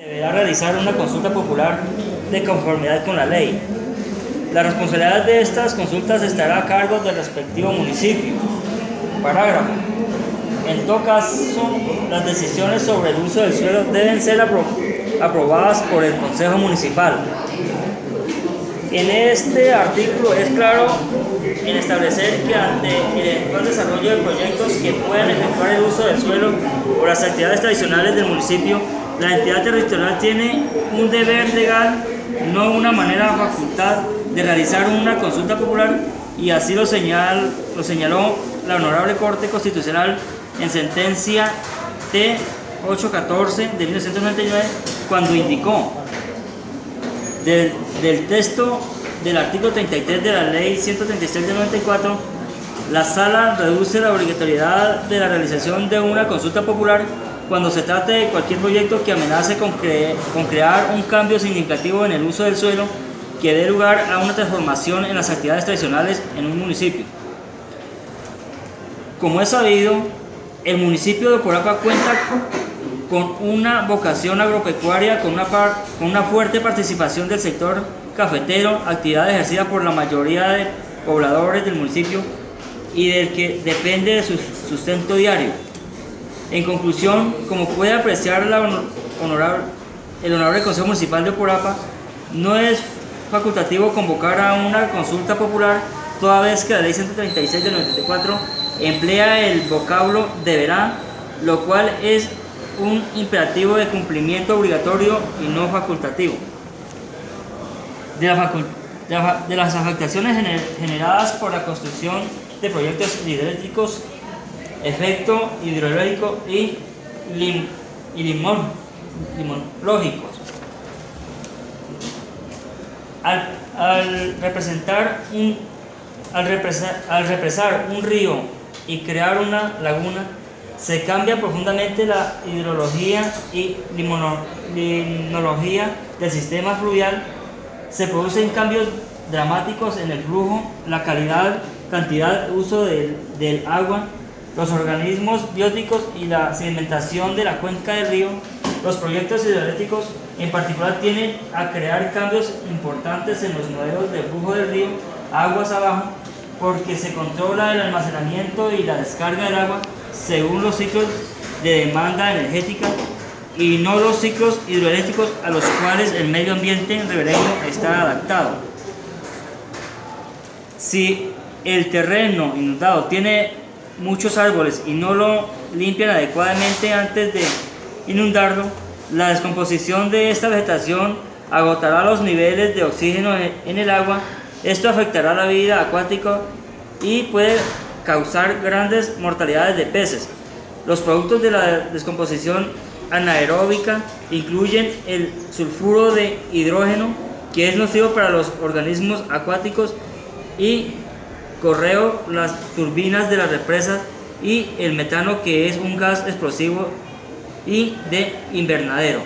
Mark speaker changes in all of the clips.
Speaker 1: Deberá realizar una consulta popular de conformidad con la ley. La responsabilidad de estas consultas estará a cargo del respectivo municipio. Parágrafo. En todo caso, las decisiones sobre el uso del suelo deben ser aprobadas por el Consejo Municipal. En este artículo es claro en establecer que ante el eventual desarrollo de proyectos que puedan efectuar el uso del suelo o las actividades tradicionales del municipio, la entidad territorial tiene un deber legal, no una manera facultad, de realizar una consulta popular, y así lo señaló la Honorable Corte Constitucional en sentencia T-814 de 1999, cuando indicó del texto del artículo 33 de la Ley 136 de 94, la Sala reduce la obligatoriedad de la realización de una consulta popular cuando se trate de cualquier proyecto que amenace con crear un cambio significativo en el uso del suelo que dé lugar a una transformación en las actividades tradicionales en un municipio. Como es sabido, el municipio de Oporapa cuenta con una vocación agropecuaria, con una fuerte participación del sector cafetero, actividad ejercida por la mayoría de pobladores del municipio y del que depende de su sustento diario. En conclusión, como puede apreciar el Honorable Consejo Municipal de Oporapa, no es facultativo convocar a una consulta popular, toda vez que la Ley 136 del 94 emplea el vocablo deberá, lo cual es un imperativo de cumplimiento obligatorio y no facultativo. De las afectaciones generadas por la construcción de proyectos hidroeléctricos, efecto hidrológico y limológicos. Al represar un río y crear una laguna, se cambia profundamente la hidrología y limnología del sistema fluvial. Se producen cambios dramáticos en el flujo, la calidad, cantidad, uso del agua, los organismos bióticos y la sedimentación de la cuenca del río. Los proyectos hidroeléctricos en particular tienden a crear cambios importantes en los modelos de flujo del río aguas abajo, porque se controla el almacenamiento y la descarga del agua según los ciclos de demanda energética y no los ciclos hidroeléctricos a los cuales el medio ambiente ribereño está adaptado. Si el terreno inundado tiene muchos árboles y no lo limpian adecuadamente antes de inundarlo, la descomposición de esta vegetación agotará los niveles de oxígeno en el agua. Esto afectará la vida acuática y puede causar grandes mortalidades de peces. Los productos de la descomposición anaeróbica incluyen el sulfuro de hidrógeno, que es nocivo para los organismos acuáticos, y correo, las turbinas de las represas, y el metano, que es un gas explosivo y de invernadero.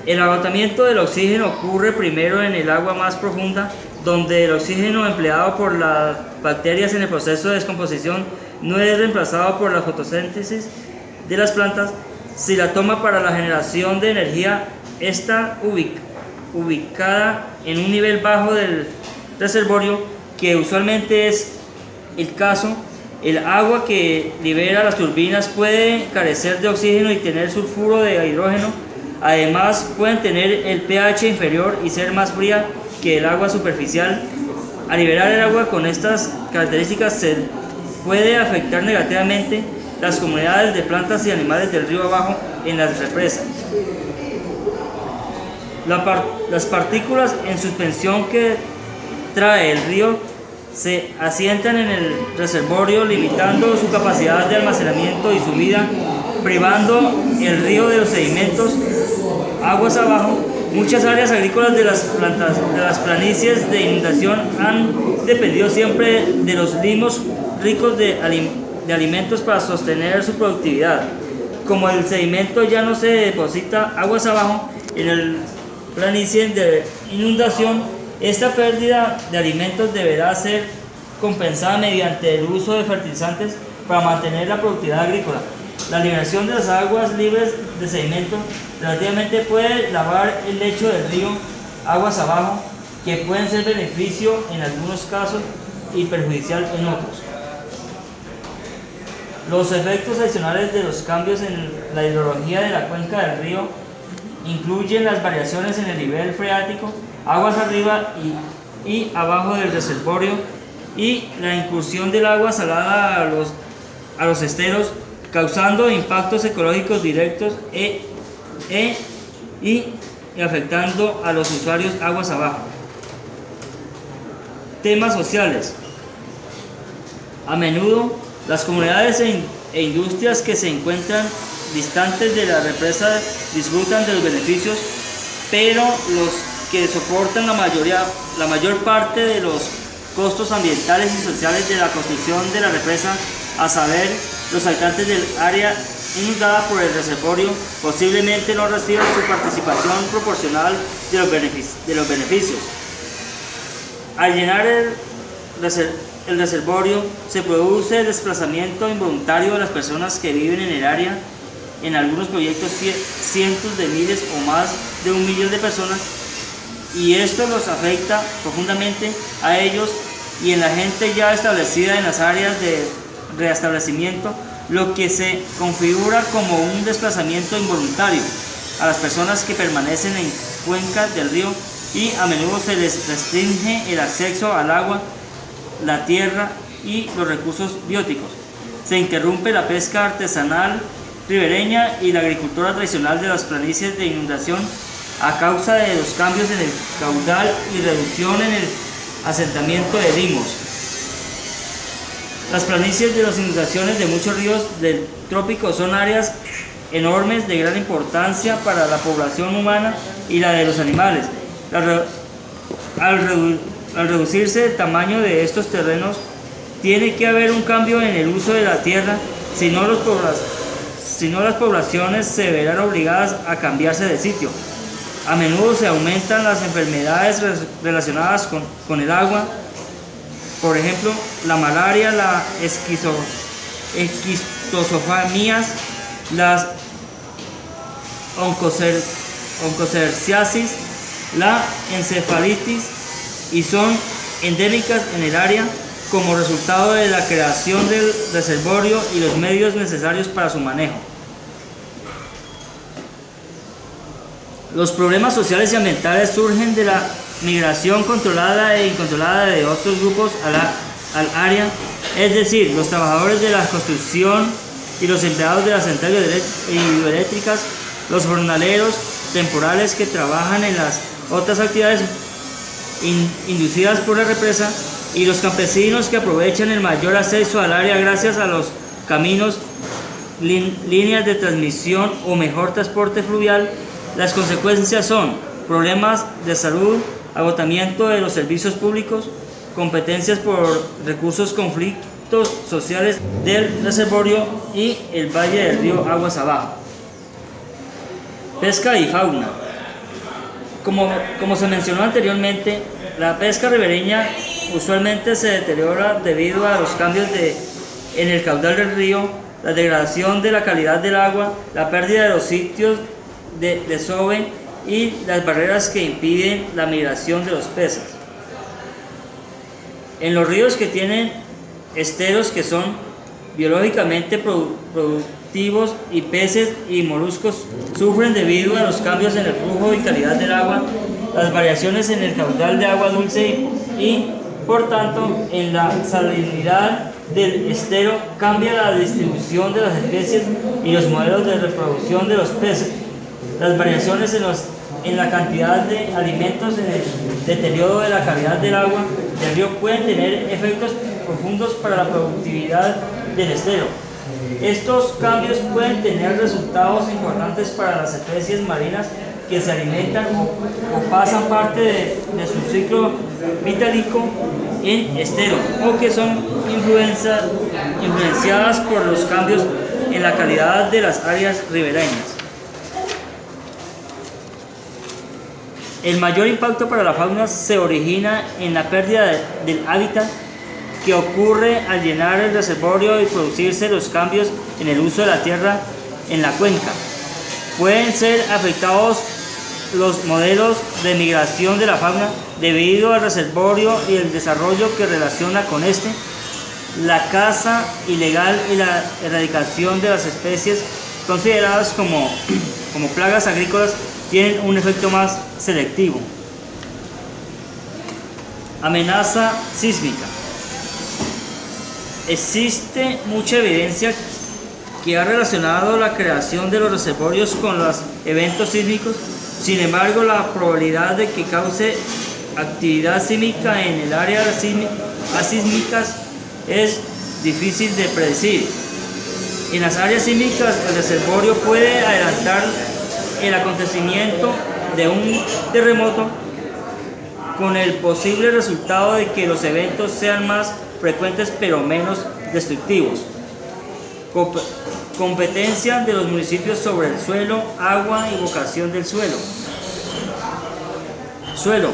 Speaker 1: El agotamiento del oxígeno ocurre primero en el agua más profunda, donde el oxígeno empleado por las bacterias en el proceso de descomposición no es reemplazado por la fotosíntesis de las plantas. Si la toma para la generación de energía está ubicada en un nivel bajo del reservorio, que usualmente es el caso, el agua que libera las turbinas puede carecer de oxígeno y tener sulfuro de hidrógeno. Además, pueden tener el pH inferior y ser más fría que el agua superficial. Al liberar el agua con estas características, se puede afectar negativamente las comunidades de plantas y animales del río abajo en las represas. Las partículas en suspensión que trae el río se asientan en el reservorio, limitando su capacidad de almacenamiento y su vida, privando el río de los sedimentos aguas abajo. Muchas áreas agrícolas de las planicies de inundación han dependido siempre de los limos ricos de alimentos para sostener su productividad. Como el sedimento ya no se deposita aguas abajo en el planicie de inundación, esta pérdida de alimentos deberá ser compensada mediante el uso de fertilizantes para mantener la productividad agrícola. La liberación de las aguas libres de sedimento relativamente puede lavar el lecho del río aguas abajo, que pueden ser beneficio en algunos casos y perjudicial en otros. Los efectos adicionales de los cambios en la hidrología de la cuenca del río incluyen las variaciones en el nivel freático, aguas arriba y abajo del reservorio, y la incursión del agua salada a los esteros, causando impactos ecológicos directos y afectando a los usuarios aguas abajo. Temas sociales. A menudo, las comunidades e industrias que se encuentran distantes de la represa disfrutan de los beneficios, pero los que soportan la mayor parte de los costos ambientales y sociales de la construcción de la represa, a saber, los habitantes del área inundada por el reservorio, posiblemente no reciban su participación proporcional de los beneficios. Al llenar el reservorio, se produce el desplazamiento involuntario de las personas que viven en el área. En algunos proyectos cientos de miles o más de 1 millón de personas, y esto los afecta profundamente a ellos y en la gente ya establecida en las áreas de reestablecimiento, lo que se configura como un desplazamiento involuntario a las personas que permanecen en cuencas del río, y a menudo se les restringe el acceso al agua, la tierra y los recursos bióticos. Se interrumpe la pesca artesanal ribereña y la agricultura tradicional de las planicies de inundación a causa de los cambios en el caudal y reducción en el asentamiento de limos. Las planicies de las inundaciones de muchos ríos del trópico son áreas enormes de gran importancia para la población humana y la de los animales. Al reducirse el tamaño de estos terrenos, tiene que haber un cambio en el uso de la tierra, si no las poblaciones se verán obligadas a cambiarse de sitio. A menudo se aumentan las enfermedades relacionadas con el agua, por ejemplo, la malaria, la esquistosomias, las oncocerciasis, la encefalitis, y son endémicas en el área como resultado de la creación del reservorio y los medios necesarios para su manejo. Los problemas sociales y ambientales surgen de la migración controlada e incontrolada de otros grupos al área, es decir, los trabajadores de la construcción y los empleados de las centrales hidroeléctricas, los jornaleros temporales que trabajan en las otras actividades inducidas por la represa, y los campesinos que aprovechan el mayor acceso al área gracias a los caminos, líneas de transmisión o mejor transporte fluvial. Las consecuencias son problemas de salud, agotamiento de los servicios públicos, competencias por recursos, conflictos sociales del reservorio y el valle del río aguas abajo. Pesca y fauna. Como se mencionó anteriormente, la pesca ribereña usualmente se deteriora debido a los cambios en el caudal del río, la degradación de la calidad del agua, la pérdida de los sitios de desove y las barreras que impiden la migración de los peces. En los ríos que tienen esteros que son biológicamente productivos, y peces y moluscos sufren debido a los cambios en el flujo y calidad del agua, las variaciones en el caudal de agua dulce y por tanto en la salinidad del estero cambia la distribución de las especies y los modelos de reproducción de los peces. Las variaciones en la cantidad de alimentos en el deterioro de la calidad del agua del río pueden tener efectos profundos para la productividad del estero. Estos cambios pueden tener resultados importantes para las especies marinas que se alimentan o pasan parte de su ciclo vitálico en estero, o que son influenciadas por los cambios en la calidad de las áreas ribereñas. El mayor impacto para la fauna se origina en la pérdida del hábitat que ocurre al llenar el reservorio y producirse los cambios en el uso de la tierra en la cuenca. Pueden ser afectados los modelos de migración de la fauna debido al reservorio y el desarrollo que relaciona con este. La caza ilegal y la erradicación de las especies consideradas como plagas agrícolas tienen un efecto más selectivo. Amenaza sísmica. Existe mucha evidencia que ha relacionado la creación de los reservorios con los eventos sísmicos. Sin embargo, la probabilidad de que cause actividad sísmica en el área sísmicas es difícil de predecir. En las áreas sísmicas, el reservorio puede adelantar el acontecimiento de un terremoto, con el posible resultado de que los eventos sean más frecuentes pero menos destructivos. Competencia de los municipios sobre el suelo, agua y vocación del suelo. Suelo.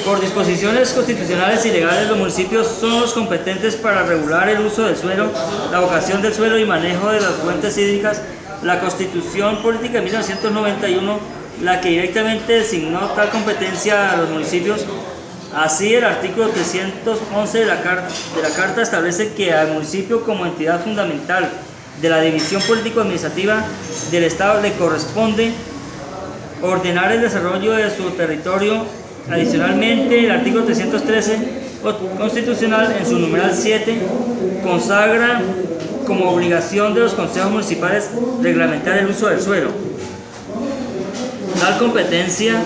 Speaker 1: Por disposiciones constitucionales y legales, los municipios son los competentes para regular el uso del suelo, la vocación del suelo y manejo de las fuentes hídricas. La Constitución Política de 1991, la que directamente designó tal competencia a los municipios. Así, el artículo 311 de la Carta establece que al municipio, como entidad fundamental de la división político-administrativa del Estado, le corresponde ordenar el desarrollo de su territorio. Adicionalmente, el artículo 313 constitucional, en su numeral 7, consagra como obligación de los consejos municipales reglamentar el uso del suelo. Tal competencia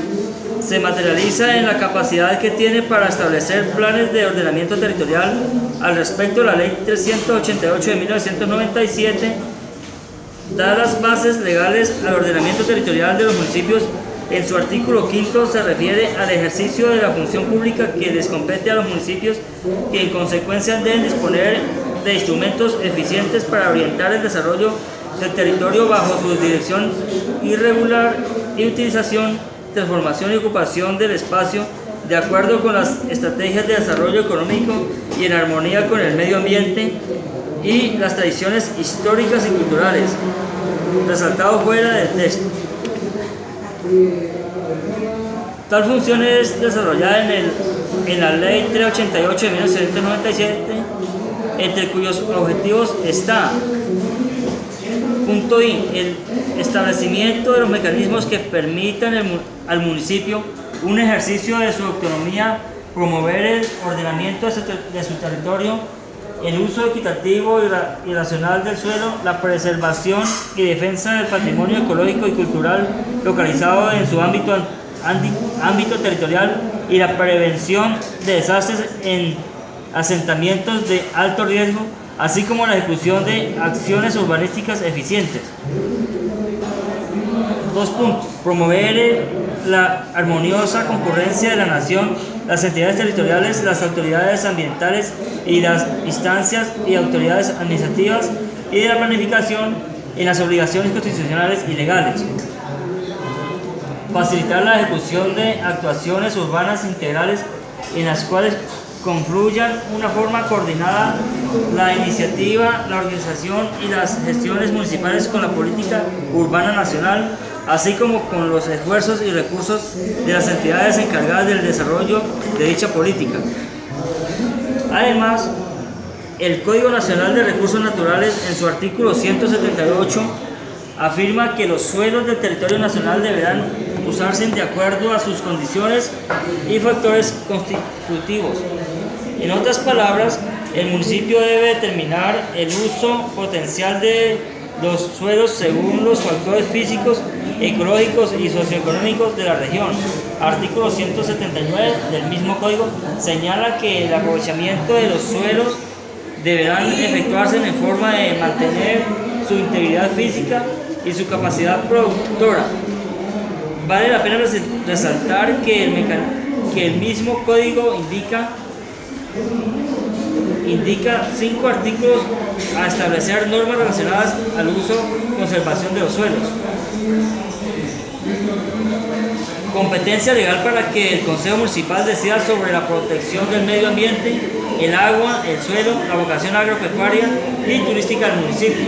Speaker 1: se materializa en la capacidad que tiene para establecer planes de ordenamiento territorial. Al respecto, la Ley 388 de 1997 da las bases legales al ordenamiento territorial de los municipios. En su artículo 5 se refiere al ejercicio de la función pública que les compete a los municipios, que en consecuencia deben disponer de instrumentos eficientes para orientar el desarrollo del territorio bajo su dirección irregular y utilización, transformación y ocupación del espacio de acuerdo con las estrategias de desarrollo económico y en armonía con el medio ambiente y las tradiciones históricas y culturales. Resaltado fuera del texto. Tal función es desarrollada en la Ley 388 de 1997, entre cuyos objetivos está: punto I, el establecimiento de los mecanismos que permitan al municipio un ejercicio de su autonomía, promover el ordenamiento de su territorio, el uso equitativo y racional del suelo, la preservación y defensa del patrimonio ecológico y cultural localizado en su ámbito territorial y la prevención de desastres en asentamientos de alto riesgo, así como la ejecución de acciones urbanísticas eficientes. 2 puntos. Promover la armoniosa concurrencia de la nación, las entidades territoriales, las autoridades ambientales y las instancias y autoridades administrativas y de la planificación en las obligaciones constitucionales y legales. Facilitar la ejecución de actuaciones urbanas integrales en las cuales confluyan una forma coordinada la iniciativa, la organización y las gestiones municipales con la política urbana nacional, así como con los esfuerzos y recursos de las entidades encargadas del desarrollo de dicha política. Además, el Código Nacional de Recursos Naturales, en su artículo 178, afirma que los suelos del territorio nacional deberán usarse de acuerdo a sus condiciones y factores constitutivos. En otras palabras, el municipio debe determinar el uso potencial de los suelos según los factores físicos, ecológicos y socioeconómicos de la región. Artículo 179 del mismo código señala que el aprovechamiento de los suelos deberán efectuarse en forma de mantener su integridad física y su capacidad productora. Vale la pena resaltar que el mismo código indica 5 artículos a establecer normas relacionadas al uso y conservación de los suelos. Competencia legal para que el Consejo Municipal decida sobre la protección del medio ambiente, el agua, el suelo, la vocación agropecuaria y turística del municipio.